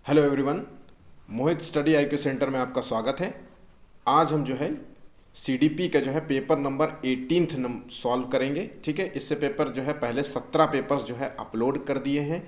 Hello everyone. Mohit study IQ centre में आपका स्वागत है। आज हम जो है सीडीपी का जो है पेपर नंबर 18 सॉल्व करेंगे। ठीक है, इससे पेपर जो है पहले 17 पेपर्स जो है अपलोड कर दिए हैं।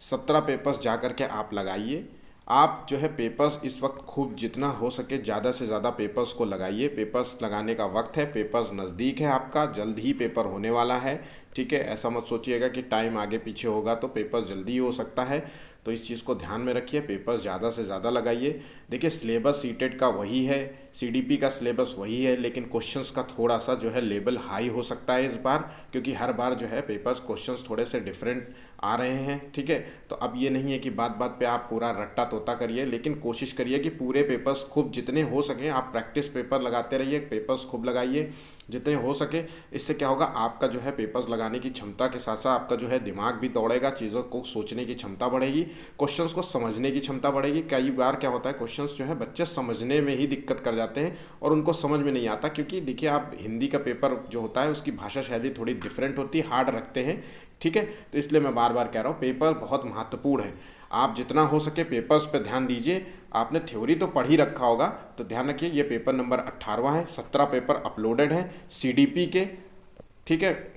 17 पेपर्स जा कर के आप लगाइए। आप जो है पेपर्स इस वक्त खूब जितना हो सके ज़्यादा से ज़्यादा पेपर्स को लगाइए। पेपर्स लगाने का वक्त है, पेपर्स नज़दीक है, आपका जल्द ही पेपर होने वाला है। ठीक है, ऐसा मत सोचिएगा कि टाइम आगे पीछे होगा तो पेपर जल्दी ही हो सकता है। तो इस चीज़ को ध्यान में रखिए, पेपर्स ज़्यादा से ज़्यादा लगाइए। देखिए, सिलेबस सीटेट का वही है, सीडीपी का सिलेबस वही है, लेकिन क्वेश्चंस का थोड़ा सा जो है लेवल हाई हो सकता है इस बार, क्योंकि हर बार जो है पेपर्स क्वेश्चंस थोड़े से डिफरेंट आ रहे हैं। ठीक है, तो अब ये नहीं है कि बात बात पे आप पूरा रट्टा तोता करिए, लेकिन कोशिश करिए कि पूरे पेपर्स खूब जितने हो सके आप प्रैक्टिस पेपर लगाते रहिए, पेपर्स खूब लगाइए जितने हो सके। इससे क्या होगा, आपका जो है पेपर्स लगाने की क्षमता के साथ साथ आपका जो है दिमाग भी दौड़ेगा, चीज़ों को सोचने की क्षमता बढ़ेगी, क्वेश्चंस को समझने की क्षमता बढ़ेगी। कई बार क्या होता है, क्वेश्चंस जो है बच्चे समझने में ही दिक्कत कर जाते हैं और उनको समझ में नहीं आता, क्योंकि देखिए आप हिंदी का पेपर जो होता है उसकी भाषा शैली थोड़ी डिफरेंट होती है, हार्ड रखते हैं। ठीक है, तो इसलिए मैं बार बार कह रहा हूँ पेपर बहुत महत्वपूर्ण है। आप जितना हो सके पेपर्स पे ध्यान दीजिए। आपने थ्योरी तो पढ़ ही रखा होगा, तो ध्यान रखिए ये पेपर नंबर 18वां है, 17 पेपर अपलोडेड है सीडीपी के। ठीक है,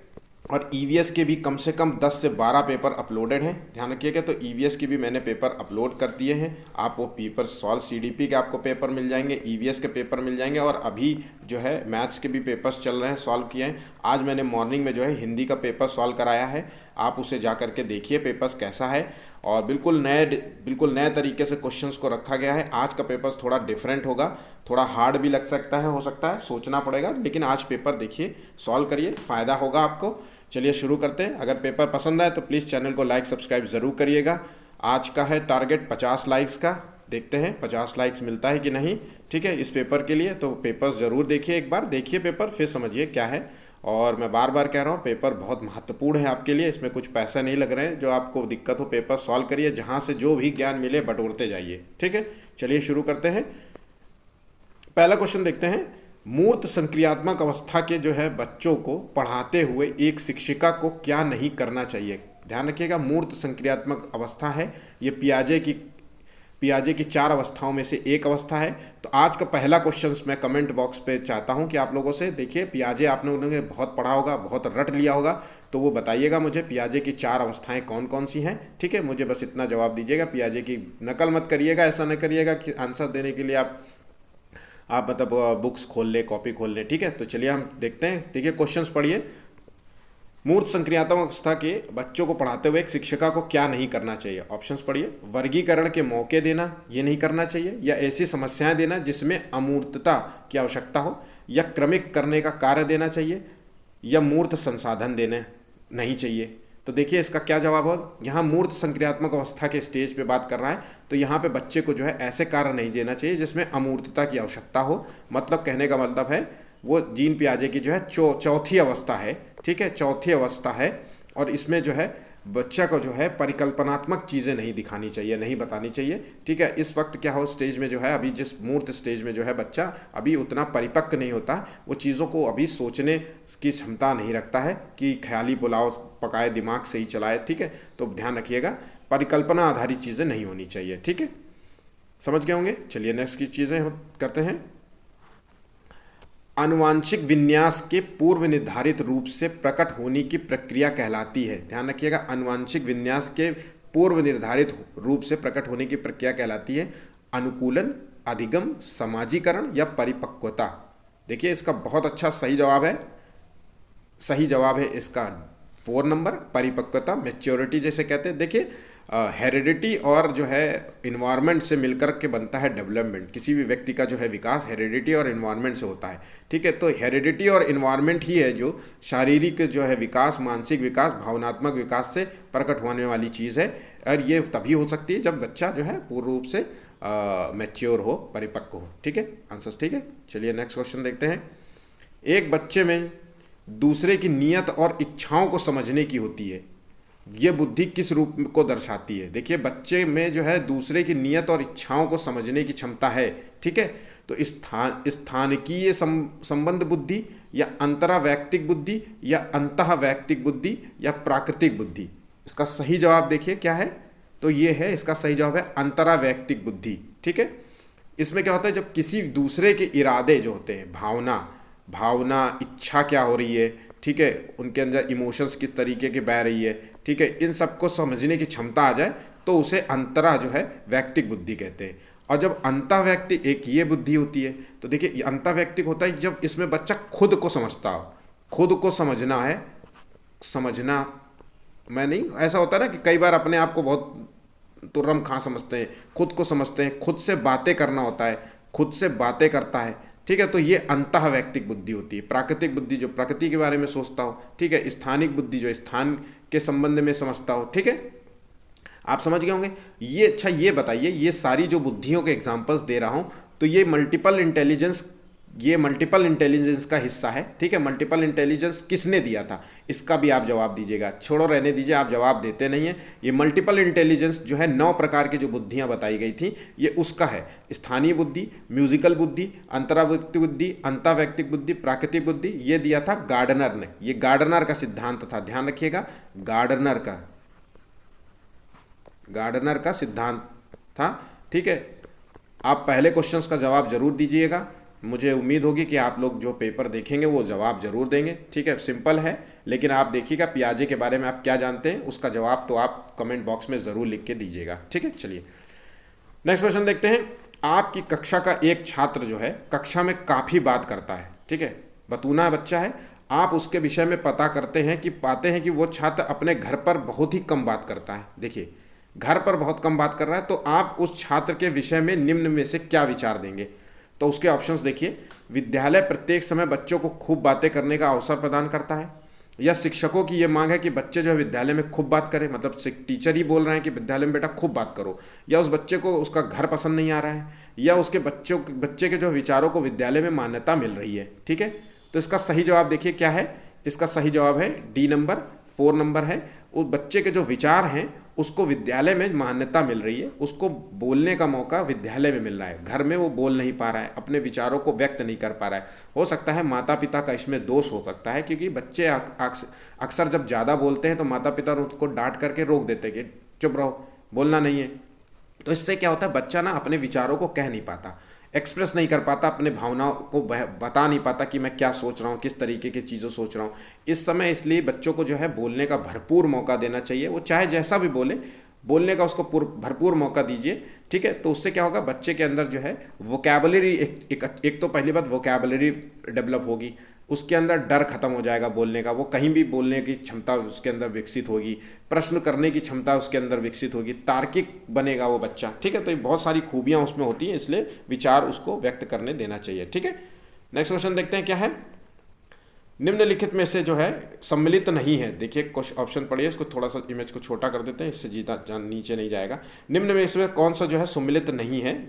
और ईवीएस के भी कम से कम 10 से 12 पेपर अपलोडेड हैं, ध्यान रखिएगा। तो ईवीएस के भी मैंने पेपर अपलोड कर दिए हैं। आप वो पेपर सॉल्व, सीडीपी के आपको पेपर मिल जाएंगे, ईवीएस के पेपर मिल जाएंगे, और अभी जो है मैथ्स के भी पेपर्स चल रहे हैं, सॉल्व किए हैं। आज मैंने मॉर्निंग में जो है हिंदी का पेपर सॉल्व कराया है, आप उसे जा करके देखिए पेपर्स कैसा है। और बिल्कुल नए तरीके से क्वेश्चंस को रखा गया है। आज का पेपर थोड़ा डिफरेंट होगा, थोड़ा हार्ड भी लग सकता है, हो सकता है, सोचना पड़ेगा, लेकिन आज पेपर देखिए, सॉल्व करिए, फ़ायदा होगा आपको। चलिए शुरू करते हैं। अगर पेपर पसंद आए तो प्लीज़ चैनल को लाइक सब्सक्राइब ज़रूर करिएगा। आज का है टारगेट 50 लाइक्स का, देखते हैं 50 लाइक्स मिलता है कि नहीं। ठीक है, इस पेपर के लिए तो पेपर्स ज़रूर देखिए, एक बार देखिए पेपर, फिर समझिए क्या है। और मैं बार बार कह रहा हूँ पेपर बहुत महत्वपूर्ण है आपके लिए, इसमें कुछ पैसा नहीं लग रहे हैं। जो आपको दिक्कत हो पेपर सॉल्व करिए, जहाँ से जो भी ज्ञान मिले बटोरते जाइए। ठीक है, चलिए शुरू करते हैं। पहला क्वेश्चन देखते हैं। मूर्त संक्रियात्मक अवस्था के जो है बच्चों को पढ़ाते हुए एक शिक्षिका को क्या नहीं करना चाहिए। ध्यान रखिएगा, मूर्त संक्रियात्मक अवस्था है, ये पियाजे की 4 अवस्थाओं में से एक अवस्था है। तो आज का पहला क्वेश्चन मैं कमेंट बॉक्स पे चाहता हूं कि आप लोगों से, देखिए पियाजे आपने उन्होंने बहुत पढ़ा होगा, बहुत रट लिया होगा, तो वो बताइएगा मुझे पियाजे की 4 अवस्थाएं कौन कौन सी हैं। ठीक है, मुझे बस इतना जवाब दीजिएगा, पियाजे की नकल मत करिएगा, ऐसा न करिएगा कि आंसर देने के लिए आप मतलब बुक्स खोल ले, कॉपी खोल ले। ठीक है, तो चलिए हम देखते हैं। देखिए क्वेश्चंस पढ़िए। मूर्त संक्रियात्मक अवस्था के बच्चों को पढ़ाते हुए एक शिक्षिका को क्या नहीं करना चाहिए। ऑप्शंस पढ़िए। वर्गीकरण के मौके देना, ये नहीं करना चाहिए, या ऐसी समस्याएं देना जिसमें अमूर्तता की आवश्यकता हो, या क्रमिक करने का कार्य देना चाहिए, या मूर्त संसाधन देने नहीं चाहिए। तो देखिए इसका क्या जवाब हो। यहाँ मूर्त संक्रियात्मक अवस्था के स्टेज पे बात कर रहा है, तो यहाँ पे बच्चे को जो है ऐसे कार्य नहीं देना चाहिए जिसमें अमूर्तता की आवश्यकता हो। मतलब कहने का मतलब है वो जीन पियाजे की जो है चौथी अवस्था है। ठीक है, चौथी अवस्था है, और इसमें जो है बच्चा को जो है परिकल्पनात्मक चीज़ें नहीं दिखानी चाहिए, नहीं बतानी चाहिए। ठीक है, इस वक्त क्या हो, स्टेज में जो है अभी जिस मूर्त स्टेज में जो है बच्चा अभी उतना परिपक्व नहीं होता, वो चीज़ों को अभी सोचने की क्षमता नहीं रखता है कि ख्याली पुलाव पकाए, दिमाग से ही चलाए। ठीक है, तो ध्यान रखिएगा, परिकल्पना आधारित चीज़ें नहीं होनी चाहिए। ठीक है, समझ गए होंगे। चलिए नेक्स्ट की चीज़ें हम करते हैं। आनुवांशिक विन्यास के पूर्व निर्धारित रूप से प्रकट होने की प्रक्रिया कहलाती है। ध्यान रखिएगा, आनुवांशिक विन्यास के पूर्व निर्धारित रूप से प्रकट होने की प्रक्रिया कहलाती है अनुकूलन, अधिगम, समाजीकरण या परिपक्वता। देखिए इसका बहुत अच्छा सही जवाब है, सही जवाब है इसका 4 नंबर, परिपक्वता, मेच्योरिटी जैसे कहते हैं। देखिए हेरिडिटी और जो है इन्वायरमेंट से मिलकर के बनता है डेवलपमेंट। किसी भी व्यक्ति का जो है विकास हेरिडिटी और इन्वायरमेंट से होता है। ठीक है, तो हेरिडिटी और इन्वायरमेंट ही है जो शारीरिक जो है विकास, मानसिक विकास, भावनात्मक विकास से प्रकट होने वाली चीज़ है। और ये तभी हो सकती है जब बच्चा जो है पूर्ण रूप से मैच्योर हो, परिपक्व हो। ठीक है, आंसर्स ठीक है। चलिए नेक्स्ट क्वेश्चन देखते हैं। एक बच्चे में दूसरे की नीयत और इच्छाओं को समझने की होती है, ये बुद्धि किस रूप को दर्शाती है। देखिए बच्चे में जो है दूसरे की नीयत और इच्छाओं को समझने की क्षमता है। ठीक है, तो स्थानिकीय संबंध बुद्धि, या अंतरावैयक्तिक बुद्धि, या अंतःवैयक्तिक बुद्धि, या प्राकृतिक बुद्धि। इसका सही जवाब देखिए क्या है। तो ये है इसका सही जवाब है अंतरा वैयक्तिक बुद्धि। ठीक है, इसमें क्या होता है, जब किसी दूसरे के इरादे जो होते हैं, भावना इच्छा क्या हो रही है, ठीक है, उनके अंदर इमोशंस किस तरीके की बह रही है, ठीक है, इन सबको समझने की क्षमता आ जाए तो उसे अंतरा जो है वैयक्तिक बुद्धि कहते हैं। और जब अंतःवैयक्तिक एक ये बुद्धि होती है, तो देखिए अंतःवैयक्तिक होता है जब इसमें बच्चा खुद को समझता हो, खुद को समझना है, समझना मैं नहीं, ऐसा होता है ना कि कई बार अपने आप को बहुत तुर्रम खां समझते हैं, खुद को समझते हैं, खुद से बातें करना होता है, खुद से बातें करता है। ठीक है, तो ये अंतःवैयक्तिक बुद्धि होती है। प्राकृतिक बुद्धि जो प्रकृति के बारे में सोचता हो, ठीक है, स्थानिक बुद्धि जो स्थान के संबंध में समझता हो। ठीक है, आप समझ गए होंगे ये। अच्छा ये बताइए, ये सारी जो बुद्धियों के एग्जांपल्स दे रहा हूँ, तो ये मल्टीपल इंटेलिजेंस का हिस्सा है। ठीक है, मल्टीपल इंटेलिजेंस किसने दिया था, इसका भी आप जवाब दीजिएगा। छोड़ो रहने दीजिए, आप जवाब देते नहीं हैं। ये मल्टीपल इंटेलिजेंस जो है 9 प्रकार की जो बुद्धियाँ बताई गई थी, ये उसका है। स्थानीय बुद्धि, म्यूजिकल बुद्धि, अंतरावैयक्तिक बुद्धि, अंतःवैयक्तिक बुद्धि, प्राकृतिक बुद्धि, ये दिया था गार्डनर ने। ये गार्डनर का सिद्धांत था, ध्यान रखिएगा, गार्डनर का सिद्धांत था। ठीक है, आप पहले क्वेश्चंस का जवाब जरूर दीजिएगा। मुझे उम्मीद होगी कि आप लोग जो पेपर देखेंगे वो जवाब जरूर देंगे। ठीक है, सिंपल है, लेकिन आप देखिएगा पियाजे के बारे में आप क्या जानते हैं, उसका जवाब तो आप कमेंट बॉक्स में ज़रूर लिख के दीजिएगा। ठीक है, चलिए नेक्स्ट क्वेश्चन देखते हैं। आपकी कक्षा का एक छात्र जो है कक्षा में काफ़ी बात करता है। ठीक है, बतूना बच्चा है, आप उसके विषय में पता करते हैं कि पाते हैं कि वो छात्र अपने घर पर बहुत ही कम बात करता है। देखिए, घर पर बहुत कम बात कर रहा है, तो आप उस छात्र के विषय में निम्न में से क्या विचार देंगे। तो उसके ऑप्शंस देखिए, विद्यालय प्रत्येक समय बच्चों को खूब बातें करने का अवसर प्रदान करता है, या शिक्षकों की ये मांग है कि बच्चे जो है विद्यालय में खूब बात करें, मतलब टीचर ही बोल रहे हैं कि विद्यालय में बेटा खूब बात करो, या उस बच्चे को उसका घर पसंद नहीं आ रहा है, या उसके बच्चे के जो विचारों को विद्यालय में मान्यता मिल रही है। ठीक है, तो इसका सही जवाब देखिए क्या है, इसका सही जवाब है डी नंबर, 4 नंबर है। उस बच्चे के जो विचार हैं उसको विद्यालय में मान्यता मिल रही है, उसको बोलने का मौका विद्यालय में मिल रहा है, घर में वो बोल नहीं पा रहा है, अपने विचारों को व्यक्त नहीं कर पा रहा है। हो सकता है माता पिता का इसमें दोष हो सकता है, क्योंकि बच्चे अक्सर जब ज़्यादा बोलते हैं तो माता पिता उनको डांट करके रोक देते हैं कि चुप रहो, बोलना नहीं है। तो इससे क्या होता है, बच्चा ना अपने विचारों को कह नहीं पाता, एक्सप्रेस नहीं कर पाता, अपने भावनाओं को बता नहीं पाता कि मैं क्या सोच रहा हूँ, किस तरीके की चीज़ें सोच रहा हूँ इस समय। इसलिए बच्चों को जो है बोलने का भरपूर मौका देना चाहिए। वो चाहे जैसा भी बोले, बोलने का उसको भरपूर मौका दीजिए। ठीक है, तो उससे क्या होगा, बच्चे के अंदर जो है वोकैबुलरी एक तो पहली बात वोकैबुलरी डेवलप होगी, उसके अंदर डर खत्म हो जाएगा बोलने का, वो कहीं भी बोलने की क्षमता उसके अंदर विकसित होगी, प्रश्न करने की क्षमता उसके अंदर विकसित होगी, तार्किक बनेगा वो बच्चा। ठीक है, तो ये बहुत सारी खूबियाँ उसमें होती हैं, इसलिए विचार उसको व्यक्त करने देना चाहिए। ठीक है, नेक्स्ट क्वेश्चन देखते हैं क्या है। निम्नलिखित में से जो है सम्मिलित नहीं है, देखिए कुछ ऑप्शन पढ़िए, इसको थोड़ा सा इमेज को छोटा कर देते हैं, इससे जीता नीचे नहीं जाएगा। निम्न में इसमें कौन सा जो है सम्मिलित नहीं है।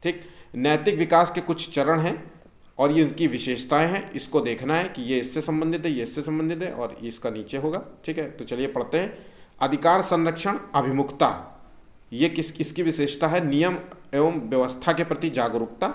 ठीक, नैतिक विकास के कुछ चरण हैं और ये उनकी विशेषताएं हैं, इसको देखना है कि ये इससे संबंधित है, ये इससे संबंधित है, और इसका नीचे होगा। ठीक है, तो चलिए पढ़ते हैं। अधिकार संरक्षण अभिमुखता, ये इसकी विशेषता है नियम एवं व्यवस्था के प्रति जागरूकता।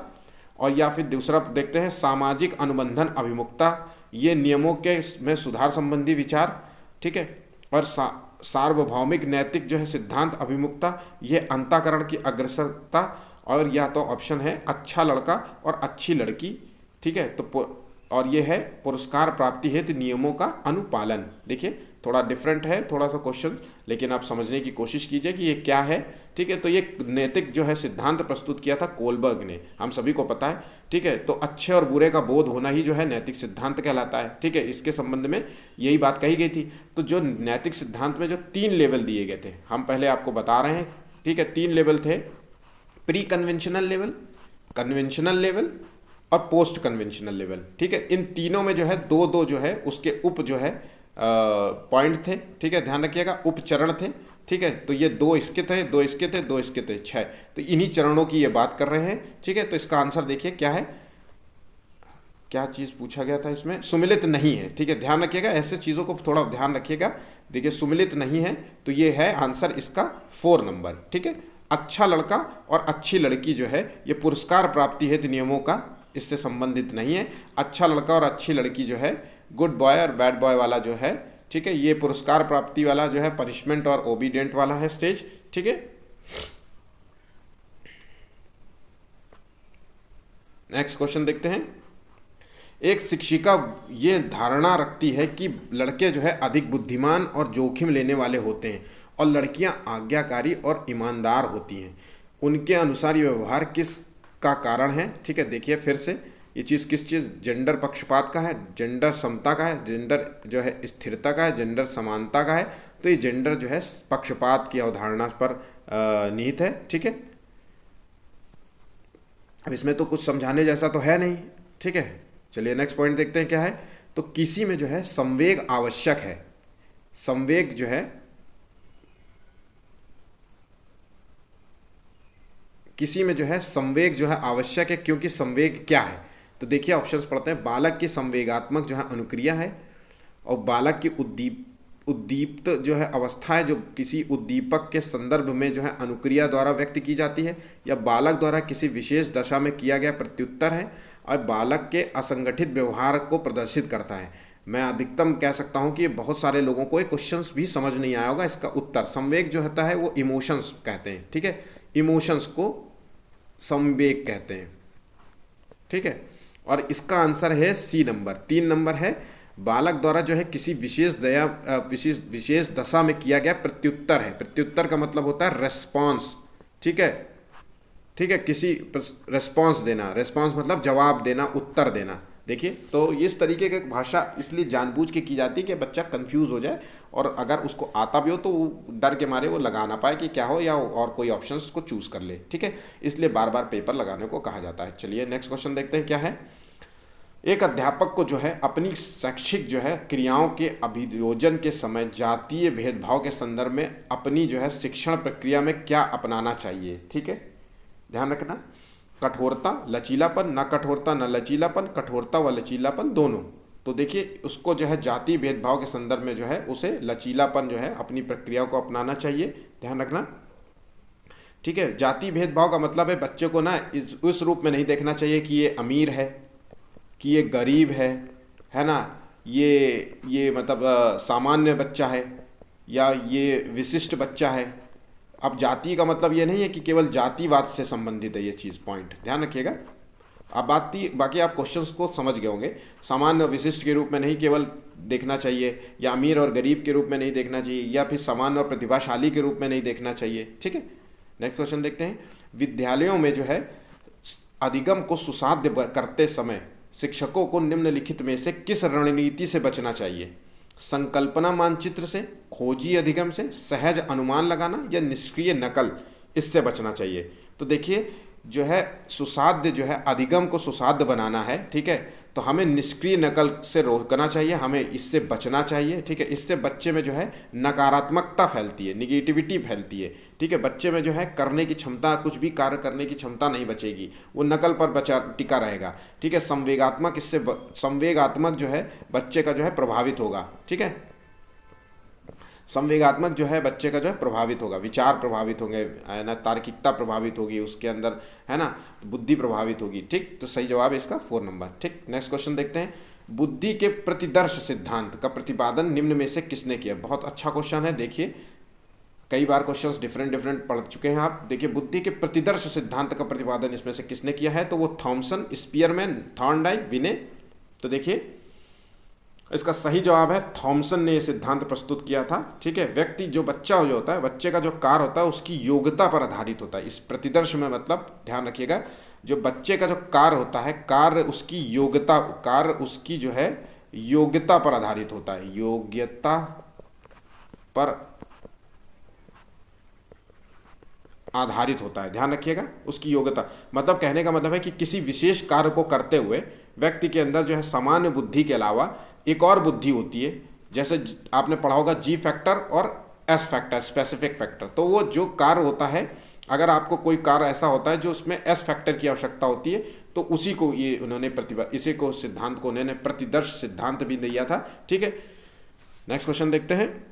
और या फिर दूसरा देखते हैं सामाजिक अनुबंधन अभिमुखता, ये नियमों के में सुधार संबंधी विचार। ठीक है, और सार्वभौमिक नैतिक जो है सिद्धांत अभिमुखता, ये अंतःकरण की अग्रसरता। और या तो ऑप्शन है अच्छा लड़का और अच्छी लड़की। ठीक है, तो और ये है पुरस्कार प्राप्ति हेतु नियमों का अनुपालन। देखिए थोड़ा डिफरेंट है थोड़ा सा क्वेश्चन, लेकिन आप समझने की कोशिश कीजिए कि ये क्या है। ठीक है, तो ये नैतिक जो है सिद्धांत प्रस्तुत किया था कोलबर्ग ने, हम सभी को पता है। ठीक है, तो अच्छे और बुरे का बोध होना ही जो है नैतिक सिद्धांत कहलाता है। ठीक है, इसके संबंध में यही बात कही गई थी। तो जो नैतिक सिद्धांत में जो 3 लेवल दिए गए थे, हम पहले आपको बता रहे हैं। ठीक है, 3 लेवल थे, pre conventional level, conventional level और पोस्ट कन्वेंशनल लेवल। ठीक है, इन तीनों में जो है दो जो है उसके उप जो है पॉइंट थे। ठीक है, ध्यान रखिएगा, उपचरण थे। ठीक है, तो ये 2 इसके थे, 2 इसके थे, 2 इसके थे, 6। तो इन्हीं चरणों की ये बात कर रहे हैं। ठीक है, तो इसका आंसर देखिए क्या है, क्या चीज़ पूछा गया था इसमें, सुमिलित नहीं है। ठीक है, ध्यान रखिएगा, ऐसे चीज़ों को थोड़ा ध्यान रखिएगा। देखिए सुमिलित नहीं है, तो ये है आंसर इसका 4 नंबर। ठीक है, अच्छा लड़का और अच्छी लड़की जो है ये पुरस्कार प्राप्ति हेतु नियमों का इससे संबंधित नहीं है। अच्छा लड़का और अच्छी लड़की जो है गुड बॉय और बैड बॉय वाला जो है ठीक है, ये पुरस्कार प्राप्ति वाला जो है पनिशमेंट और ओबीडियंट वाला है स्टेज। ठीक है, नेक्स्ट क्वेश्चन देखते हैं। एक शिक्षिका ये धारणा रखती है कि लड़के जो है अधिक बुद्धिमान और जोखिम लेने वाले होते हैं और लड़कियां आज्ञाकारी और ईमानदार होती हैं। उनके अनुसार ये व्यवहार किस का कारण है? ठीक है, देखिए फिर से ये चीज़ किस चीज़, जेंडर पक्षपात का है, जेंडर समता का है, जेंडर जो है स्थिरता का है, जेंडर समानता का है। तो ये जेंडर जो है पक्षपात की अवधारणा पर निहित है। ठीक है, अब इसमें तो कुछ समझाने जैसा तो है नहीं। ठीक है, चलिए नेक्स्ट पॉइंट देखते हैं क्या है। तो किसी में जो है संवेग आवश्यक है, संवेग जो है किसी में जो है संवेग जो है आवश्यक है, क्योंकि संवेग क्या है? तो देखिए ऑप्शंस पढ़ते हैं। बालक की संवेगात्मक जो है अनुक्रिया है, और बालक की उद्दीप्त जो है अवस्था है, जो किसी उद्दीपक के संदर्भ में जो है अनुक्रिया द्वारा व्यक्त की जाती है, या बालक द्वारा किसी विशेष दशा में किया गया प्रत्युत्तर है, और बालक के असंगठित व्यवहार को प्रदर्शित करता है। मैं अधिकतम कह सकता हूँ कि बहुत सारे लोगों को ये क्वेश्चंस भी समझ नहीं आया होगा। इसका उत्तर संवेग जो होता है वो इमोशंस कहते हैं। ठीक है, इमोशंस को संवेग कहते हैं। ठीक है, और इसका आंसर है सी नंबर। 3 नंबर है बालक द्वारा जो है किसी विशेष दशा में किया गया प्रत्युत्तर है। प्रत्युत्तर का मतलब होता है रेस्पॉन्स। ठीक है, ठीक है, किसी रेस्पॉन्स देना, रेस्पॉन्स मतलब जवाब देना, उत्तर देना। देखिए तो इस तरीके की भाषा इसलिए जानबूझ के की जाती है कि बच्चा कंफ्यूज हो जाए, और अगर उसको आता भी हो तो वो डर के मारे वो लगा ना पाए कि क्या हो, या और कोई ऑप्शंस को चूज कर ले। ठीक है, इसलिए बार बार पेपर लगाने को कहा जाता है। चलिए नेक्स्ट क्वेश्चन देखते हैं क्या है। एक अध्यापक को जो है अपनी शैक्षिक जो है क्रियाओं के अभियोजन के समय जातीय भेदभाव के संदर्भ में अपनी जो है शिक्षण प्रक्रिया में क्या अपनाना चाहिए? ठीक है, ध्यान रखना, कठोरता, लचीलापन, न कठोरता न लचीलापन, कठोरता व लचीलापन दोनों। तो देखिए उसको जो है जातीय भेदभाव के संदर्भ में जो है उसे लचीलापन जो है अपनी प्रक्रिया को अपनाना चाहिए। ध्यान रखना। ठीक है, जातीय भेदभाव का मतलब है बच्चे को ना उस रूप में नहीं देखना चाहिए कि ये अमीर है, कि ये गरीब है ना, ये मतलब सामान्य बच्चा है, या ये विशिष्ट बच्चा है। अब जाति का मतलब ये नहीं है कि केवल जातिवाद से संबंधित है ये चीज़, पॉइंट ध्यान रखिएगा। अब बाकी आप क्वेश्चंस को समझ गए होंगे। सामान्य विशिष्ट के रूप में नहीं केवल देखना चाहिए, या अमीर और गरीब के रूप में नहीं देखना चाहिए, या फिर सामान्य और प्रतिभाशाली के रूप में नहीं देखना चाहिए। ठीक है, नेक्स्ट क्वेश्चन देखते हैं। विद्यालयों में जो है अधिगम को सुसाध्य करते समय शिक्षकों को निम्नलिखित में से किस रणनीति से बचना चाहिए? संकल्पना मानचित्र से, खोजी अधिगम से, सहज अनुमान लगाना, या निष्क्रिय नकल, इससे बचना चाहिए। तो देखिए जो है सुसाध्य जो है अधिगम को सुसाध्य बनाना है। ठीक है, तो हमें निष्क्रिय नकल से रोकना चाहिए, हमें इससे बचना चाहिए। ठीक है, इससे बच्चे में जो है नकारात्मकता फैलती है, निगेटिविटी फैलती है। ठीक है, बच्चे में जो है करने की क्षमता, कुछ भी कार्य करने की क्षमता नहीं बचेगी, वो नकल पर बचा टिका रहेगा। ठीक है, संवेगात्मक जो है बच्चे का जो है प्रभावित होगा। ठीक है, संवेगात्मक जो है बच्चे का जो है प्रभावित होगा, विचार प्रभावित होंगे, है ना, तार्किकता प्रभावित होगी उसके अंदर, है ना, बुद्धि प्रभावित होगी। ठीक, तो सही जवाब है इसका 4 नंबर। ठीक, नेक्स्ट क्वेश्चन देखते हैं। बुद्धि के प्रतिदर्श सिद्धांत का प्रतिपादन निम्न में से किसने किया? बहुत अच्छा क्वेश्चन है। देखिए कई बार क्वेश्चंस डिफरेंट पढ़ चुके हैं आप। देखिए बुद्धि के प्रतिदर्श सिद्धांत का प्रतिपादन इसमें से किसने किया है? तो वो थॉमसन, स्पीयरमैन, थॉर्नडाइक, विने। तो देखिए इसका सही जवाब है थॉमसन ने ये सिद्धांत प्रस्तुत किया था। ठीक है, व्यक्ति जो बच्चा जो होता है, बच्चे का जो कार्य होता है उसकी योग्यता पर आधारित होता है। इस प्रतिदर्श में मतलब ध्यान रखिएगा, जो बच्चे का जो कार्य होता है, कार्य उसकी जो है योग्यता पर आधारित होता है, योग्यता पर आधारित होता है। ध्यान रखिएगा, उसकी योग्यता मतलब कहने का मतलब है कि किसी विशेष कार्य को करते हुए व्यक्ति के अंदर जो है सामान्य बुद्धि के अलावा एक और बुद्धि होती है। जैसे आपने पढ़ा होगा जी फैक्टर और एस फैक्टर, स्पेसिफिक फैक्टर। तो वो जो कार्य होता है, अगर आपको कोई कार्य ऐसा होता है जो उसमें एस फैक्टर की आवश्यकता होती है, तो उसी को ये उन्होंने इसी को सिद्धांत को उन्होंने प्रतिदर्श सिद्धांत भी दिया था। ठीक है, नेक्स्ट क्वेश्चन देखते हैं।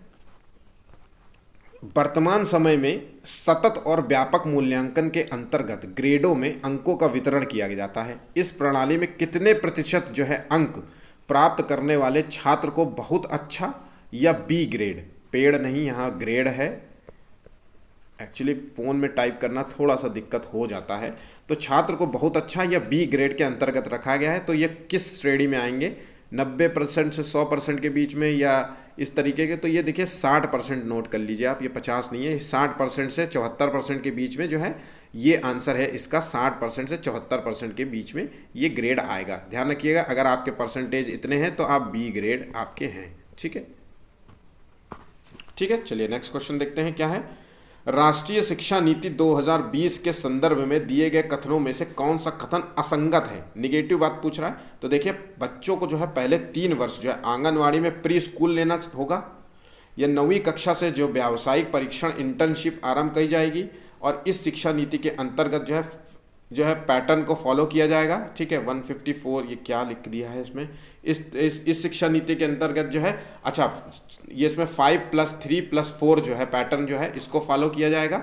वर्तमान समय में सतत और व्यापक मूल्यांकन के अंतर्गत ग्रेडों में अंकों का वितरण किया जाता है। इस प्रणाली में कितने प्रतिशत जो है अंक प्राप्त करने वाले छात्र को बहुत अच्छा, या बी ग्रेड, पेड़ नहीं यहाँ ग्रेड है। एक्चुअली फ़ोन में टाइप करना थोड़ा सा दिक्कत हो जाता है। तो छात्र को बहुत अच्छा या बी ग्रेड के अंतर्गत रखा गया है। तो ये किस श्रेणी में आएंगे, 90% से 100% के बीच में या इस तरीके के। तो ये देखिए 60% नोट कर लीजिए आप, ये 50 नहीं है, 60% से 74% के बीच में जो है ये आंसर है इसका। 60% से 74% के बीच में ये ग्रेड आएगा। ध्यान रखिएगा, अगर आपके परसेंटेज इतने हैं तो आप बी ग्रेड आपके हैं। ठीक है, ठीक है। चलिए नेक्स्ट क्वेश्चन देखते हैं क्या है। राष्ट्रीय शिक्षा नीति 2020 के संदर्भ में दिए गए कथनों में से कौन सा कथन असंगत है। निगेटिव बात पूछ रहा है। तो देखिए बच्चों को जो है पहले 3 वर्ष जो है आंगनवाड़ी में प्री स्कूल लेना होगा, या 9वीं कक्षा से जो व्यावसायिक परीक्षण इंटर्नशिप आरंभ की जाएगी, और इस शिक्षा नीति के अंतर्गत जो है पैटर्न को फॉलो किया जाएगा। ठीक है, 154 ये क्या लिख दिया है इसमें, इस शिक्षा नीति के अंतर्गत जो है, अच्छा ये इसमें 5+3+4 जो है पैटर्न जो है इसको फॉलो किया जाएगा।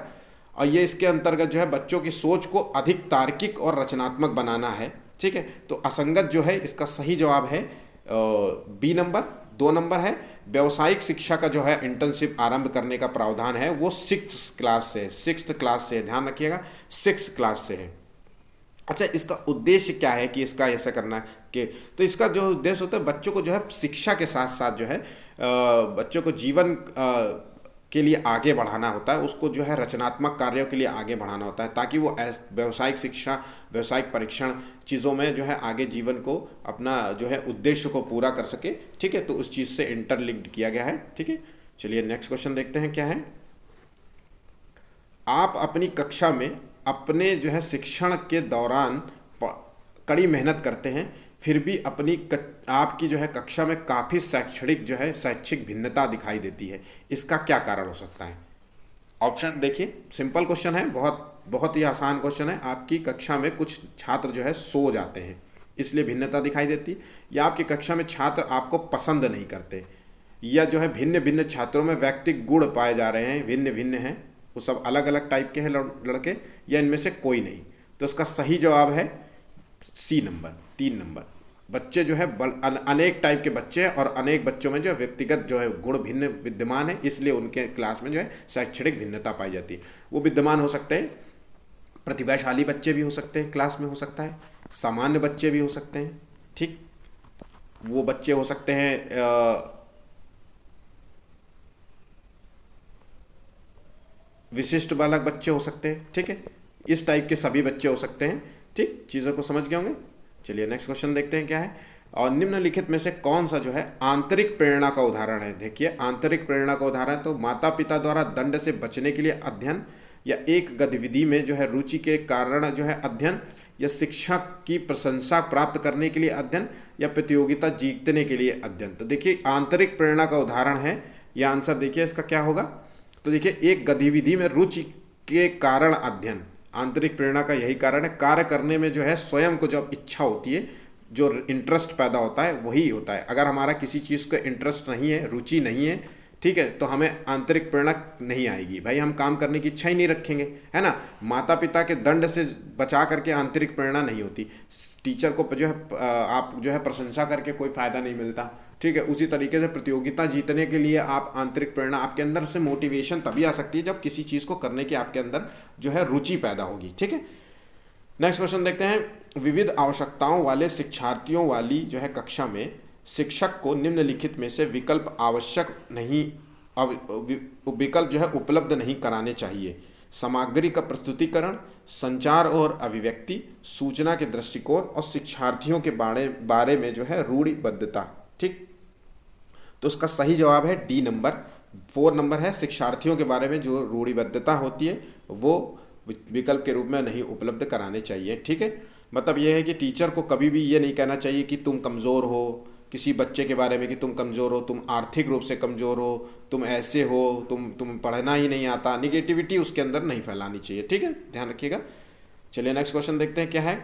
और ये इसके अंतर्गत जो है बच्चों की सोच को अधिक तार्किक और रचनात्मक बनाना है। ठीक है, तो असंगत जो है इसका सही जवाब है बी नंबर। 2 नंबर है व्यावसायिक शिक्षा का जो है इंटर्नशिप आरंभ करने का प्रावधान है वो 6th क्लास से, 6th क्लास से, ध्यान रखिएगा 6th क्लास से है। अच्छा, इसका उद्देश्य क्या है कि इसका ऐसा करना है कि, तो इसका जो उद्देश्य होता है बच्चों को जो है शिक्षा के साथ साथ जो है बच्चों को जीवन के लिए आगे बढ़ाना होता है, उसको जो है रचनात्मक कार्यों के लिए आगे बढ़ाना होता है, ताकि वो व्यावसायिक शिक्षा, व्यावसायिक परीक्षण चीज़ों में जो है आगे जीवन को अपना जो है उद्देश्य को पूरा कर सके। ठीक है, तो उस चीज़ से इंटरलिंक्ड किया गया है। ठीक है, चलिए नेक्स्ट क्वेश्चन देखते हैं क्या है। आप अपनी कक्षा में अपने जो है शिक्षण के दौरान कड़ी मेहनत करते हैं, फिर भी आपकी जो है कक्षा में काफ़ी शैक्षिक भिन्नता दिखाई देती है, इसका क्या कारण हो सकता है। ऑप्शन देखिए, सिंपल क्वेश्चन है, बहुत ही आसान क्वेश्चन है। आपकी कक्षा में कुछ छात्र जो है सो जाते हैं इसलिए भिन्नता दिखाई देती, या आपकी कक्षा में छात्र आपको पसंद नहीं करते, या जो है भिन्न भिन्न छात्रों में व्यक्तिगत गुण पाए जा रहे हैं, भिन्न भिन्न हैं, वो सब अलग अलग टाइप के हैं लड़के, या इनमें से कोई नहीं। तो इसका सही जवाब है सी नंबर, 3 नंबर। बच्चे जो है अनेक टाइप के बच्चे हैं और अनेक बच्चों में जो है व्यक्तिगत जो है गुण भिन्न विद्यमान है, इसलिए उनके क्लास में जो है शैक्षणिक भिन्नता पाई जाती है। वो विद्यमान हो सकते हैं, प्रतिभाशाली बच्चे भी हो सकते हैं क्लास में, हो सकता है सामान्य बच्चे भी हो सकते हैं। ठीक, वो बच्चे हो सकते हैं विशिष्ट बालक बच्चे हो सकते हैं। ठीक है, इस टाइप के सभी बच्चे हो सकते हैं। ठीक, चीज़ों को समझ गए होंगे। चलिए नेक्स्ट क्वेश्चन देखते हैं क्या है। और निम्नलिखित में से कौन सा जो है आंतरिक प्रेरणा का उदाहरण है। देखिए आंतरिक प्रेरणा का उदाहरण तो माता पिता द्वारा दंड से बचने के लिए अध्ययन, या एक गतिविधि में जो है रुचि के कारण जो है अध्ययन, या शिक्षक की प्रशंसा प्राप्त करने के लिए अध्ययन, या प्रतियोगिता जीतने के लिए अध्ययन। तो देखिए आंतरिक प्रेरणा का उदाहरण है, यह आंसर देखिए इसका क्या होगा। तो देखिए एक गतिविधि में रुचि के कारण अध्ययन, आंतरिक प्रेरणा का यही कारण है। कार्य करने में जो है स्वयं को जब इच्छा होती है, जो इंटरेस्ट पैदा होता है वही होता है। अगर हमारा किसी चीज़ का इंटरेस्ट नहीं है, रुचि नहीं है, ठीक है, तो हमें आंतरिक प्रेरणा नहीं आएगी। भाई हम काम करने की इच्छा ही नहीं रखेंगे, है ना। माता पिता के दंड से बचा करके आंतरिक प्रेरणा नहीं होती। टीचर को जो है आप जो है प्रशंसा करके कोई फ़ायदा नहीं मिलता। ठीक है, उसी तरीके से प्रतियोगिता जीतने के लिए आप आंतरिक प्रेरणा, आपके अंदर से मोटिवेशन तभी आ सकती है जब किसी चीज़ को करने की आपके अंदर जो है रुचि पैदा होगी। ठीक है, नेक्स्ट क्वेश्चन देखते हैं। विविध आवश्यकताओं वाले शिक्षार्थियों वाली जो है कक्षा में शिक्षक को निम्नलिखित में से विकल्प आवश्यक नहीं, विकल्प जो है उपलब्ध नहीं कराने चाहिए। सामग्री का प्रस्तुतिकरण, संचार और अभिव्यक्ति, सूचना के दृष्टिकोण, और शिक्षार्थियों के बारे में जो है रूढ़िबद्धता। ठीक, तो उसका सही जवाब है डी नंबर, 4 नंबर है। शिक्षार्थियों के बारे में जो रूढ़िबद्धता होती है वो विकल्प के रूप में नहीं उपलब्ध कराने चाहिए। ठीक है, मतलब ये है कि टीचर को कभी भी ये नहीं कहना चाहिए कि तुम कमज़ोर हो, किसी बच्चे के बारे में कि तुम कमज़ोर हो, तुम आर्थिक रूप से कमज़ोर हो, तुम ऐसे हो, तुम पढ़ना ही नहीं आता। निगेटिविटी उसके अंदर नहीं फैलानी चाहिए। ठीक है, ध्यान रखिएगा। चलिए नेक्स्ट क्वेश्चन देखते हैं क्या है।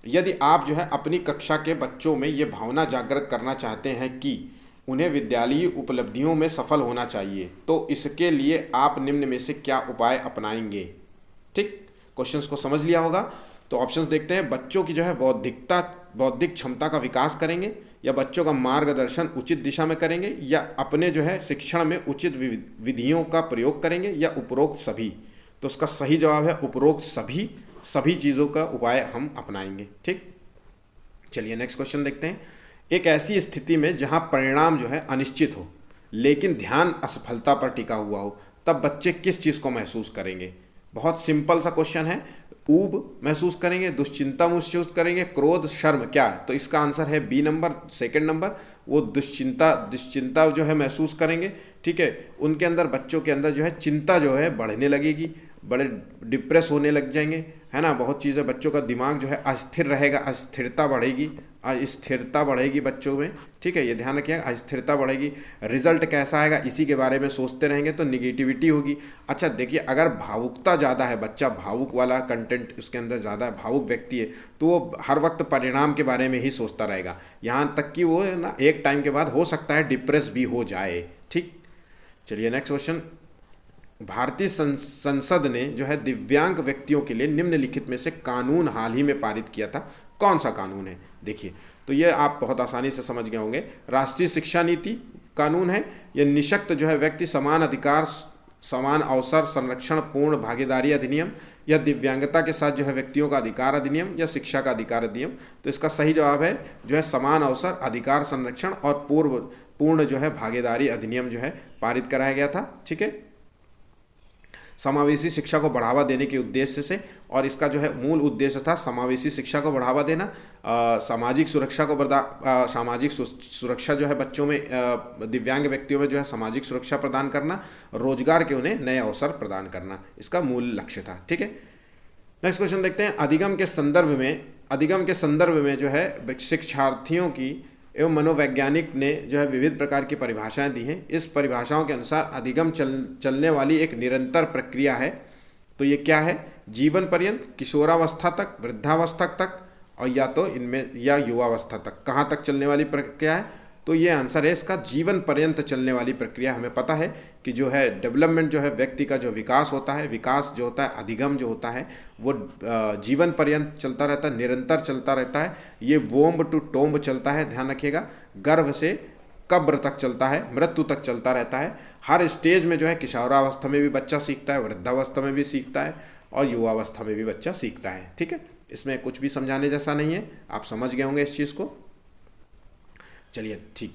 यदि आप जो है अपनी कक्षा के बच्चों में ये भावना जागृत करना चाहते हैं कि उन्हें विद्यालयी उपलब्धियों में सफल होना चाहिए, तो इसके लिए आप निम्न में से क्या उपाय अपनाएंगे। ठीक, क्वेश्चंस को समझ लिया होगा। तो ऑप्शंस देखते हैं। बच्चों की जो है बौद्धिक क्षमता का विकास करेंगे, या बच्चों का मार्गदर्शन उचित दिशा में करेंगे, या अपने जो है शिक्षण में उचित विधियों का प्रयोग करेंगे, या उपरोक्त सभी। तो उसका सही जवाब है उपरोक्त सभी, सभी चीज़ों का उपाय हम अपनाएंगे। ठीक, चलिए नेक्स्ट क्वेश्चन देखते हैं। एक ऐसी स्थिति में जहां परिणाम जो है अनिश्चित हो लेकिन ध्यान असफलता पर टिका हुआ हो, तब बच्चे किस चीज़ को महसूस करेंगे? बहुत सिंपल सा क्वेश्चन है। ऊब महसूस करेंगे, दुश्चिंता महसूस करेंगे, क्रोध, शर्म, क्या है? तो इसका आंसर है बी नंबर, सेकंड नंबर। वो दुश्चिंता जो है महसूस करेंगे। ठीक है, उनके अंदर, बच्चों के अंदर जो है चिंता जो है बढ़ने लगेगी, बड़े डिप्रेस होने लग जाएंगे, है ना। बहुत चीज़ें, बच्चों का दिमाग जो है अस्थिर रहेगा, अस्थिरता बढ़ेगी, अस्थिरता बढ़ेगी बच्चों में। ठीक है, ये ध्यान रखिएगा, अस्थिरता बढ़ेगी। रिजल्ट कैसा आएगा इसी के बारे में सोचते रहेंगे तो निगेटिविटी होगी। अच्छा देखिए, अगर भावुकता ज़्यादा है, बच्चा भावुक वाला कंटेंट उसके अंदर ज़्यादा है, भावुक व्यक्ति है, तो वो हर वक्त परिणाम के बारे में ही सोचता रहेगा, यहाँ तक कि वो ना एक टाइम के बाद हो सकता है डिप्रेस भी हो जाए। ठीक, चलिए नेक्स्ट क्वेश्चन। भारतीय संसद ने जो है दिव्यांग व्यक्तियों के लिए निम्नलिखित में से कानून हाल ही में पारित किया था, कौन सा कानून है? देखिए, तो ये आप बहुत आसानी से समझ गए होंगे। राष्ट्रीय शिक्षा नीति कानून है, यह निःशक्त जो है व्यक्ति समान अधिकार समान अवसर संरक्षण पूर्ण भागीदारी अधिनियम, या दिव्यांगता के साथ जो है व्यक्तियों का अधिकार अधिनियम, या शिक्षा का अधिकार अधिनियम। तो इसका सही जवाब है जो है समान अवसर अधिकार संरक्षण और पूर्ण जो है भागीदारी अधिनियम जो है पारित कराया गया था। ठीक है, समावेशी शिक्षा को बढ़ावा देने के उद्देश्य से, और इसका जो है मूल उद्देश्य था समावेशी शिक्षा को बढ़ावा देना, सामाजिक सुरक्षा को सामाजिक सुरक्षा जो है बच्चों में, दिव्यांग व्यक्तियों में जो है सामाजिक सुरक्षा प्रदान करना, रोजगार के उन्हें नए अवसर प्रदान करना, इसका मूल लक्ष्य था। ठीक है, नेक्स्ट क्वेश्चन देखते हैं। अधिगम के संदर्भ में जो है शिक्षार्थियों की एवं मनोवैज्ञानिक ने जो है विविध प्रकार की परिभाषाएं दी हैं। इस परिभाषाओं के अनुसार अधिगम चलने वाली एक निरंतर प्रक्रिया है। तो ये क्या है? जीवन पर्यंत, किशोरावस्था तक, वृद्धावस्था तक, और या तो इनमें या युवावस्था तक। कहाँ तक चलने वाली प्रक्रिया है? तो ये आंसर है इसका जीवन पर्यंत चलने वाली प्रक्रिया। हमें पता है कि जो है डेवलपमेंट जो है व्यक्ति का जो विकास होता है, विकास जो होता है, अधिगम जो होता है वो जीवन पर्यंत चलता रहता है, निरंतर चलता रहता है। ये वोम्ब टू टोम्ब चलता है, ध्यान रखिएगा। गर्भ से कब्र तक चलता है, मृत्यु तक चलता रहता है। हर स्टेज में जो है किशोरावस्था में भी बच्चा सीखता है, वृद्धावस्था में भी सीखता है, और युवावस्था में भी बच्चा सीखता है। ठीक है, इसमें कुछ भी समझाने जैसा नहीं है, आप समझ गए होंगे इस चीज़ को। चलिए ठीक,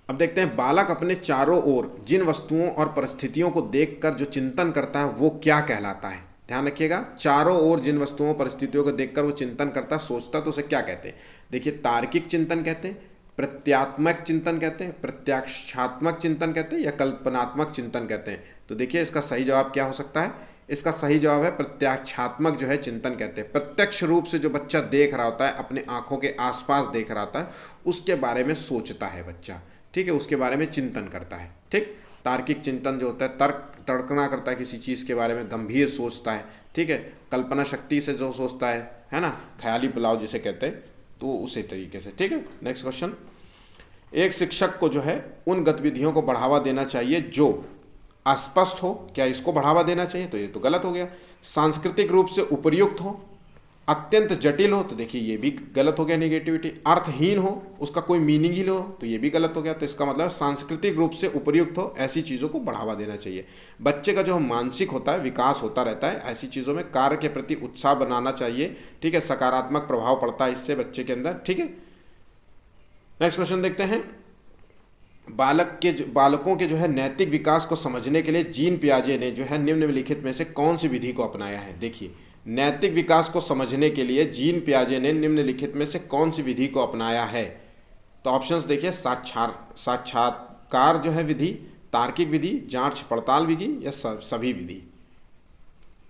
अब देखते हैं बालक अपने चारों ओर जिन वस्तुओं और परिस्थितियों को देखकर जो चिंतन करता है वो क्या कहलाता है? ध्यान रखिएगा, चारों ओर जिन वस्तुओं परिस्थितियों को देखकर वो चिंतन करता, सोचता, तो उसे क्या कहते हैं? देखिए, तार्किक चिंतन कहते हैं, प्रत्यात्मक चिंतन कहते हैं, प्रत्याक्षात्मक चिंतन कहते हैं, या कल्पनात्मक चिंतन कहते हैं। तो देखिए इसका सही जवाब क्या हो सकता है? इसका सही जवाब है प्रत्याक्षात्मक जो है चिंतन कहते हैं। प्रत्यक्ष रूप से जो बच्चा देख रहा होता है, अपने आंखों के आसपास देख रहा होता है, उसके बारे में सोचता है बच्चा। ठीक है, उसके बारे में चिंतन करता है। ठीक, तार्किक चिंतन जो होता है तर्कना करता है, किसी चीज़ के बारे में गंभीर सोचता है। ठीक है, कल्पना शक्ति से जो सोचता है ना, ख्याली पुलाव जिसे कहते हैं, तो उसी तरीके से। ठीक है, नेक्स्ट क्वेश्चन। एक शिक्षक को जो है उन गतिविधियों को बढ़ावा देना चाहिए जो अस्पष्ट हो, क्या इसको बढ़ावा देना चाहिए? तो ये तो गलत हो गया। सांस्कृतिक रूप से उपर्युक्त हो, अत्यंत जटिल हो, तो देखिए ये भी गलत हो गया, नेगेटिविटी। अर्थहीन हो, उसका कोई मीनिंग ही हो, तो ये भी गलत हो गया। तो इसका मतलब सांस्कृतिक रूप से उपर्युक्त हो, ऐसी चीज़ों को बढ़ावा देना चाहिए। बच्चे का जो मानसिक होता है विकास होता रहता है, ऐसी चीज़ों में कार्य के प्रति उत्साह बनाना चाहिए। ठीक है, सकारात्मक प्रभाव पड़ता है इससे बच्चे के अंदर। ठीक है, नेक्स्ट क्वेश्चन देखते हैं। बालकों के जो है नैतिक विकास को समझने के लिए जीन पियाजे ने जो है निम्नलिखित में से कौन सी विधि को अपनाया है? देखिए, नैतिक विकास को समझने के लिए जीन पियाजे ने निम्नलिखित में से कौन सी विधि को अपनाया है? तो ऑप्शंस देखिए, साक्षात्कार जो है विधि, तार्किक विधि, जांच पड़ताल विधि, या सभी विधि।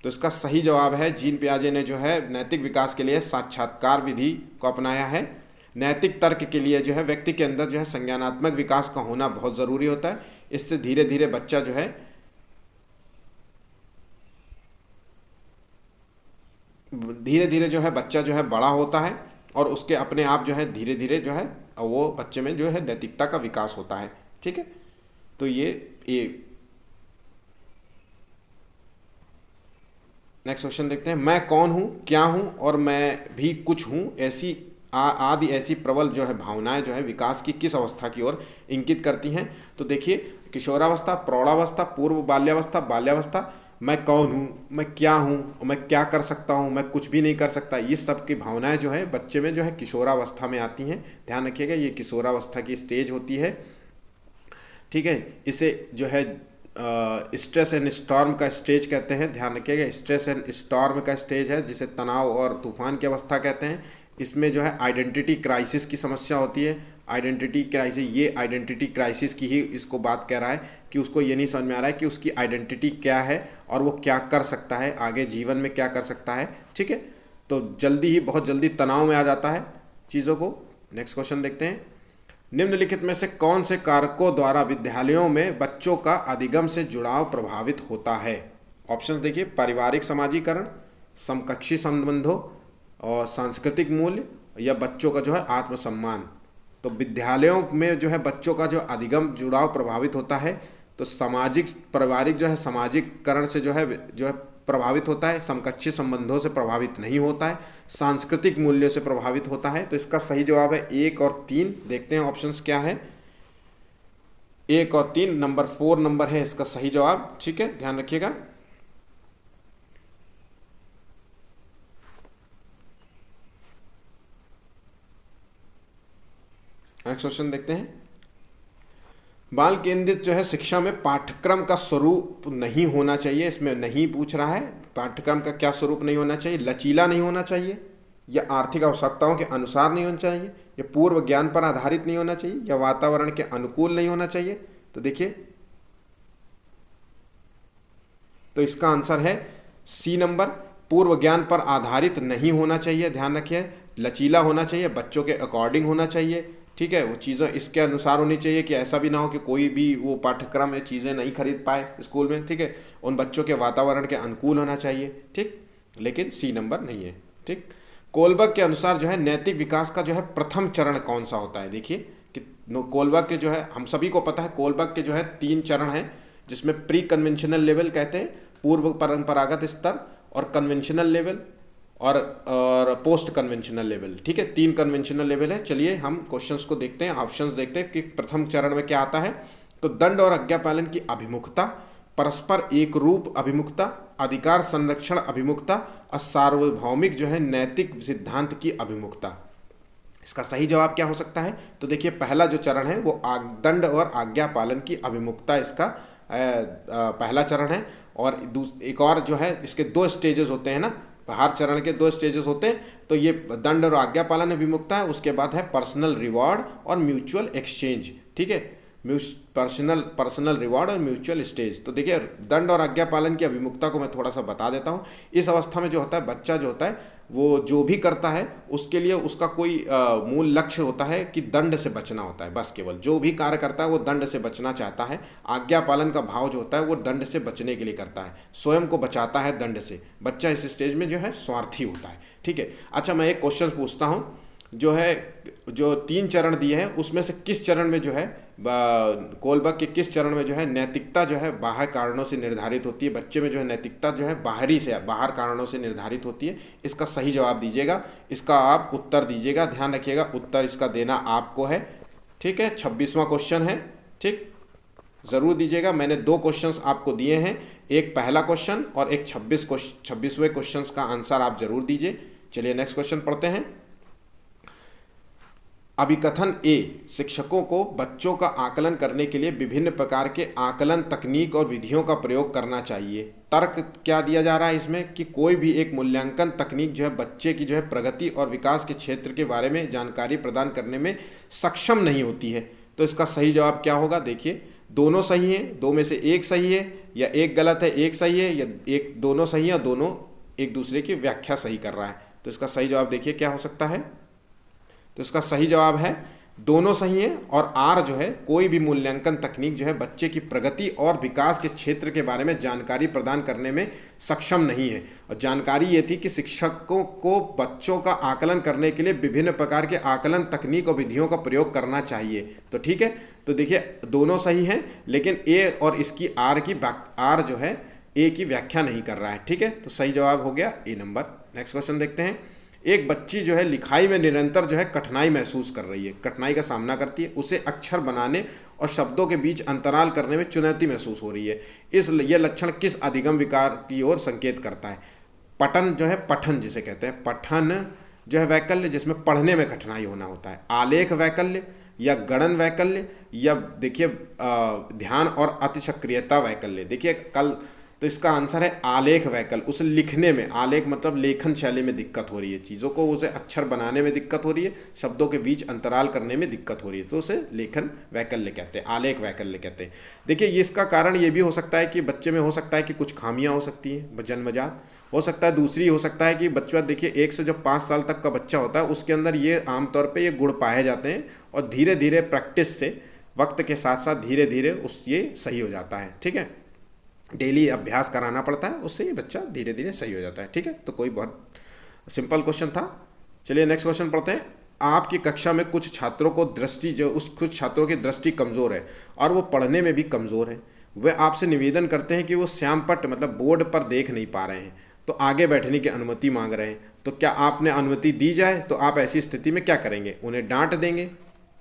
तो इसका सही जवाब है जीन पियाजे ने जो है नैतिक विकास के लिए साक्षात्कार विधि को अपनाया है। नैतिक तर्क के लिए जो है व्यक्ति के अंदर जो है संज्ञानात्मक विकास का होना बहुत ज़रूरी होता है। इससे धीरे धीरे बच्चा जो है बच्चा जो है बड़ा होता है, और उसके अपने आप जो है धीरे धीरे जो है वो बच्चे में जो है नैतिकता का विकास होता है। ठीक है, तो ये नेक्स्ट क्वेश्चन देखते हैं। मैं कौन हूँ, क्या हूँ और मैं भी कुछ हूँ, ऐसी आदि ऐसी प्रबल जो है भावनाएं जो है विकास की किस अवस्था की ओर इंगित करती हैं? तो देखिए, किशोरावस्था, प्रौढ़ावस्था, पूर्व बाल्यावस्था, बाल्यावस्था, मैं कौन हूँ, मैं क्या हूँ, और मैं क्या कर सकता हूँ, मैं कुछ भी नहीं कर सकता, ये सब की भावनाएं जो है बच्चे में जो है किशोरावस्था में आती हैं। ध्यान रखिएगा, ये किशोरावस्था की स्टेज होती है। ठीक है, इसे जो है स्ट्रेस एंड स्टॉर्म का स्टेज कहते हैं। ध्यान रखिएगा, स्ट्रेस एंड स्टॉर्म का स्टेज है, जिसे तनाव और तूफान की अवस्था कहते हैं। इसमें जो है आइडेंटिटी क्राइसिस की समस्या होती है। आइडेंटिटी क्राइसिस, ये आइडेंटिटी क्राइसिस की ही इसको बात कह रहा है कि उसको ये नहीं समझ में आ रहा है कि उसकी आइडेंटिटी क्या है और वो क्या कर सकता है, आगे जीवन में क्या कर सकता है। ठीक है, तो जल्दी ही, बहुत जल्दी तनाव में आ जाता है चीज़ों को। नेक्स्ट क्वेश्चन देखते हैं, निम्नलिखित में से कौन से कारकों द्वारा विद्यालयों में बच्चों का अधिगम से जुड़ाव प्रभावित होता है? ऑप्शंस देखिए, पारिवारिक समाजीकरण, समकक्षी संबंधों और सांस्कृतिक मूल्य, या बच्चों का जो है आत्मसम्मान। तो विद्यालयों में जो है बच्चों का जो अधिगम जुड़ाव प्रभावित होता है, तो सामाजिक, पारिवारिक जो है सामाजिककरण से जो है प्रभावित होता है, समकक्षी संबंधों से प्रभावित नहीं होता है, सांस्कृतिक मूल्यों से प्रभावित होता है। तो इसका सही जवाब है 1 और 3। देखते हैं ऑप्शंस क्या है। 1 और 3, नंबर 4 नंबर है इसका सही जवाब। ठीक है, ध्यान रखिएगा। नेक्स्ट क्वेश्चन देखते हैं, बाल केंद्रित जो है शिक्षा में पाठ्यक्रम का स्वरूप नहीं होना चाहिए। इसमें नहीं पूछ रहा है पाठ्यक्रम का क्या स्वरूप नहीं होना चाहिए। लचीला नहीं होना चाहिए, या आर्थिक आवश्यकताओं के अनुसार नहीं होना चाहिए, या पूर्व ज्ञान पर आधारित नहीं होना चाहिए, या वातावरण के अनुकूल नहीं होना चाहिए। तो देखिए, तो इसका आंसर है सी नंबर, पूर्व ज्ञान पर आधारित नहीं होना चाहिए। ध्यान रखिए, लचीला होना चाहिए, बच्चों के अकॉर्डिंग होना चाहिए। ठीक है, वो चीज़ें इसके अनुसार होनी चाहिए कि ऐसा भी ना हो कि कोई भी वो पाठ्यक्रम या चीज़ें नहीं खरीद पाए स्कूल में। ठीक है, उन बच्चों के वातावरण के अनुकूल होना चाहिए। ठीक, लेकिन सी नंबर नहीं है। ठीक, कोलबर्ग के अनुसार जो है नैतिक विकास का जो है प्रथम चरण कौन सा होता है? देखिए कि कोलबर्ग के जो है, हम सभी को पता है कोलबर्ग के जो है 3 चरण हैं, जिसमें प्री कन्वेंशनल लेवल कहते हैं, पूर्व परंपरागत स्तर, और कन्वेंशनल लेवल, और पोस्ट कन्वेंशनल लेवल। ठीक है, 3 कन्वेंशनल लेवल है। चलिए हम क्वेश्चंस को देखते हैं, ऑप्शंस देखते हैं कि प्रथम चरण में क्या आता है। तो दंड और आज्ञा पालन की अभिमुखता, परस्पर एक रूप अभिमुखता, अधिकार संरक्षण अभिमुखता, और सार्वभौमिक जो है नैतिक सिद्धांत की अभिमुखता। इसका सही जवाब क्या हो सकता है? तो देखिए, पहला जो चरण है वो दंड और आज्ञा पालन की अभिमुखता इसका पहला चरण है। और एक और जो है, इसके 2 स्टेजेस होते हैं ना, हर चरण के 2 स्टेजेस होते हैं। तो ये दंड और आज्ञा पालन अभिमुखता है, उसके बाद है पर्सनल रिवॉर्ड और म्यूचुअल एक्सचेंज। ठीक है, पर्सनल रिवॉर्ड और म्यूचुअल स्टेज। तो देखिए, दंड और आज्ञा पालन की अभिमुखता को मैं थोड़ा सा बता देता हूँ। इस अवस्था में जो होता है, बच्चा जो होता है वो जो भी करता है उसके लिए उसका कोई मूल लक्ष्य होता है कि दंड से बचना होता है। बस केवल जो भी कार्य करता है वो दंड से बचना चाहता है। आज्ञा पालन का भाव जो होता है वो दंड से बचने के लिए करता है, स्वयं को बचाता है दंड से। बच्चा इस स्टेज में जो है स्वार्थी होता है। ठीक है, अच्छा मैं एक क्वेश्चन पूछता हूँ, जो है जो 3 चरण दिए हैं उसमें से किस चरण में जो है, कोलबर्ग के किस चरण में जो है नैतिकता जो है बाहर कारणों से निर्धारित होती है? बच्चे में जो है नैतिकता जो है बाहर कारणों से निर्धारित होती है। इसका सही जवाब दीजिएगा, इसका आप उत्तर दीजिएगा। ध्यान रखिएगा, उत्तर इसका देना आपको है। ठीक है, 26वां क्वेश्चन है। ठीक, ज़रूर दीजिएगा। मैंने 2 क्वेश्चंस आपको दिए हैं, एक पहला क्वेश्चन और एक 26वें क्वेश्चन का आंसर आप जरूर दीजिए। चलिए नेक्स्ट क्वेश्चन पढ़ते हैं। अभिकथन ए, शिक्षकों को बच्चों का आकलन करने के लिए विभिन्न प्रकार के आकलन तकनीक और विधियों का प्रयोग करना चाहिए। तर्क क्या दिया जा रहा है इसमें कि कोई भी एक मूल्यांकन तकनीक जो है बच्चे की जो है प्रगति और विकास के क्षेत्र के बारे में जानकारी प्रदान करने में सक्षम नहीं होती है। तो इसका सही जवाब क्या होगा? देखिए, दोनों सही हैं, 2 में से एक सही है, या एक गलत है एक सही है, या एक दोनों सही है, दोनों एक दूसरे की व्याख्या सही कर रहा है। तो इसका सही जवाब देखिए क्या हो सकता है। तो इसका सही जवाब है दोनों सही हैं, और आर जो है कोई भी मूल्यांकन तकनीक जो है बच्चे की प्रगति और विकास के क्षेत्र के बारे में जानकारी प्रदान करने में सक्षम नहीं है। और जानकारी ये थी कि शिक्षकों को बच्चों का आकलन करने के लिए विभिन्न प्रकार के आकलन तकनीक और विधियों का प्रयोग करना चाहिए। तो ठीक है, तो देखिए दोनों सही हैं, लेकिन ए और इसकी आर जो है ए की व्याख्या नहीं कर रहा है। ठीक है, तो सही जवाब हो गया ए नंबर। नेक्स्ट क्वेश्चन देखते हैं। एक बच्ची जो है लिखाई में निरंतर जो है कठिनाई महसूस कर रही है, कठिनाई का सामना करती है, उसे अक्षर बनाने और शब्दों के बीच अंतराल करने में चुनौती महसूस हो रही है। ये लक्षण किस अधिगम विकार की ओर संकेत करता है? पठन जो है, पठन जिसे कहते हैं, पठन जो है वैकल्य जिसमें पढ़ने में कठिनाई होना होता है, आलेख वैकल्य या गणन वैकल्य, या देखिए ध्यान और अतिसक्रियता वैकल्य। देखिए कल तो इसका आंसर है आलेख वैकल्य। उसे लिखने में, आलेख मतलब लेखन शैली में दिक्कत हो रही है, चीज़ों को उसे अक्षर बनाने में दिक्कत हो रही है, शब्दों के बीच अंतराल करने में दिक्कत हो रही है, तो उसे लेखन वैकल्य कहते हैं, आलेख वैकल्य कहते हैं। देखिए ये इसका कारण ये भी हो सकता है कि बच्चे में हो सकता है कि कुछ खामियां हो सकती हैं जन्मजात, हो सकता है दूसरी हो सकता है कि बच्चा, देखिए 1 से जब 5 साल तक का बच्चा होता है उसके अंदर ये आमतौर पर ये गुण पाए जाते हैं, और धीरे धीरे प्रैक्टिस से, वक्त के साथ साथ धीरे धीरे ये सही हो जाता है। ठीक है, डेली अभ्यास कराना पड़ता है, उससे ये बच्चा धीरे धीरे सही हो जाता है। ठीक है, तो कोई बहुत सिंपल क्वेश्चन था। चलिए नेक्स्ट क्वेश्चन पढ़ते हैं। आपकी कक्षा में कुछ छात्रों को कुछ छात्रों की दृष्टि कमज़ोर है और वो पढ़ने में भी कमज़ोर है। वे आपसे निवेदन करते हैं कि वो श्यामपट्ट मतलब बोर्ड पर देख नहीं पा रहे हैं, तो आगे बैठने की अनुमति मांग रहे हैं, तो क्या आपने अनुमति दी जाए? तो आप ऐसी स्थिति में क्या करेंगे? उन्हें डांट देंगे?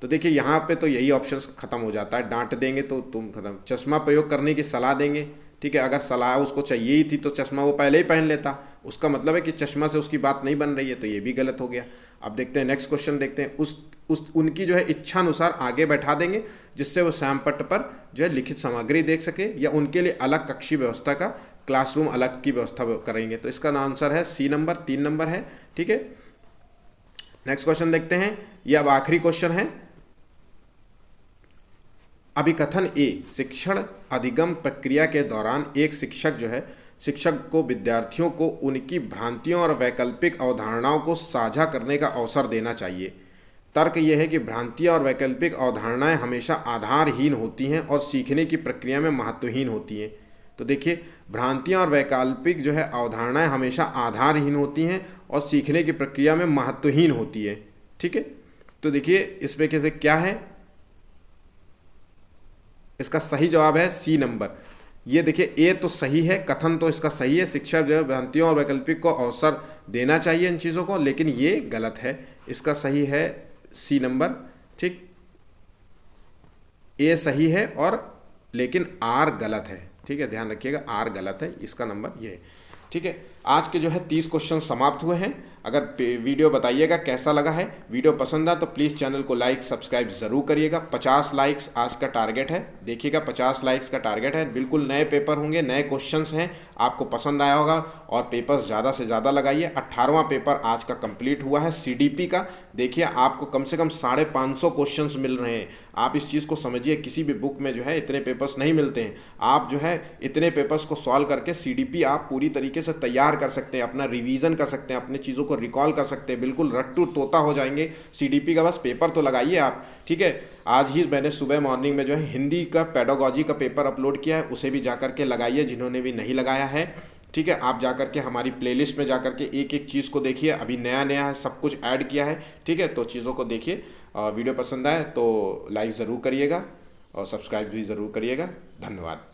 तो देखिए यहाँ पे तो यही ऑप्शन ख़त्म हो जाता है, डांट देंगे तो तुम खत्म। चश्मा प्रयोग करने की सलाह देंगे? ठीक है, अगर सलाह उसको चाहिए ही थी तो चश्मा वो पहले ही पहन लेता, उसका मतलब है कि चश्मा से उसकी बात नहीं बन रही है, तो ये भी गलत हो गया। अब देखते हैं नेक्स्ट क्वेश्चन, देखते हैं उनकी जो है इच्छा अनुसार आगे बैठा देंगे, जिससे वो श्यामपट्ट पर जो है लिखित सामग्री देख सके, या उनके लिए अलग कक्षी व्यवस्था का, क्लासरूम अलग की व्यवस्था करेंगे। तो इसका आंसर है सी नंबर, 3 नंबर है। ठीक है, नेक्स्ट क्वेश्चन देखते हैं, ये अब आखिरी क्वेश्चन है। अभिकथन ए, शिक्षण अधिगम प्रक्रिया के दौरान एक शिक्षक को विद्यार्थियों को उनकी भ्रांतियों और वैकल्पिक अवधारणाओं को साझा करने का अवसर देना चाहिए। तर्क यह है कि भ्रांतियाँ और वैकल्पिक अवधारणाएं हमेशा आधारहीन होती हैं और सीखने की प्रक्रिया में महत्वहीन होती हैं। तो देखिए, भ्रांतियाँ और वैकल्पिक जो है अवधारणाएं हमेशा आधारहीन होती हैं और सीखने की प्रक्रिया में महत्वहीन होती है। ठीक है, तो देखिए इसमें कैसे क्या है, इसका सही जवाब है सी नंबर। ये देखिए ए तो सही है, कथन तो इसका सही है, शिक्षक जो है भ्रांतियों और वैकल्पिक को अवसर देना चाहिए इन चीज़ों को, लेकिन ये गलत है। इसका सही है सी नंबर। ठीक, ए सही है और लेकिन आर गलत है। ठीक है, ध्यान रखिएगा, आर गलत है, इसका नंबर ये है। ठीक है, आज के जो है 30 क्वेश्चन समाप्त हुए हैं। अगर वीडियो बताइएगा कैसा लगा है, वीडियो पसंद आया तो प्लीज़ चैनल को लाइक सब्सक्राइब ज़रूर करिएगा। 50 लाइक्स आज का टारगेट है, देखिएगा 50 लाइक्स का टारगेट है। बिल्कुल नए पेपर होंगे, नए क्वेश्चंस हैं, आपको पसंद आया होगा, और पेपर्स ज़्यादा से ज़्यादा लगाइए। 18वां पेपर आज का कंप्लीट हुआ है CDP का। देखिए आपको कम से कम 550 क्वेश्चन मिल रहे हैं। आप इस चीज़ को समझिए, किसी भी बुक में जो है इतने पेपर्स नहीं मिलते हैं। आप जो है इतने पेपर्स को सॉल्व करके CDP आप पूरी तरीके से तैयार कर सकते हैं, अपना रिवीजन कर सकते हैं, अपने चीज़ों को रिकॉल कर सकते हैं, बिल्कुल रट्टू तोता हो जाएंगे CDP का। बस पेपर तो लगाइए आप। ठीक है, आज ही मैंने सुबह मॉर्निंग में जो है हिंदी का पेडागॉजी का पेपर अपलोड किया है, उसे भी जाकर के लगाइए जिन्होंने भी नहीं लगाया है। ठीक है, आप जाकर के हमारी प्लेलिस्ट में जाकर के एक एक चीज़ को देखिए, अभी नया नया है, सब कुछ ऐड किया है। ठीक है, तो चीज़ों को देखिए। वीडियो पसंद आए तो लाइक ज़रूर करिएगा और सब्सक्राइब भी ज़रूर करिएगा। धन्यवाद।